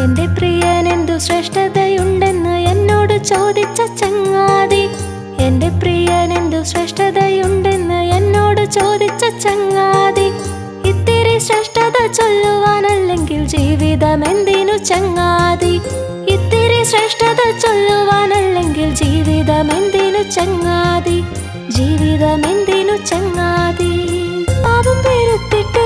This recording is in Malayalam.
എന്റെ പ്രിയനെന്തു ശ്രേഷ്ഠതയുണ്ടെന്ന് എന്നോട് ചോദിച്ച ചങ്ങാതി. എന്റെ പ്രിയനെന്തു ശ്രേഷ്ഠതയുണ്ടെന്ന് എന്നോട് ചോദിച്ച ചങ്ങാതി. ഇത്തിരി ശ്രേഷ്ഠത ചൊല്ലുവാനല്ലെങ്കിൽ ജീവിതം എന്തിനു ചങ്ങാതി? ഇത്തിരി ശ്രേഷ്ഠത ചൊല്ലുവാനല്ലെങ്കിൽ ജീവിതം എന്തിനു ചങ്ങാതി? ജീവിതം എന്തിനു ചങ്ങാതി? പാപം പെരുത്തിട്ട്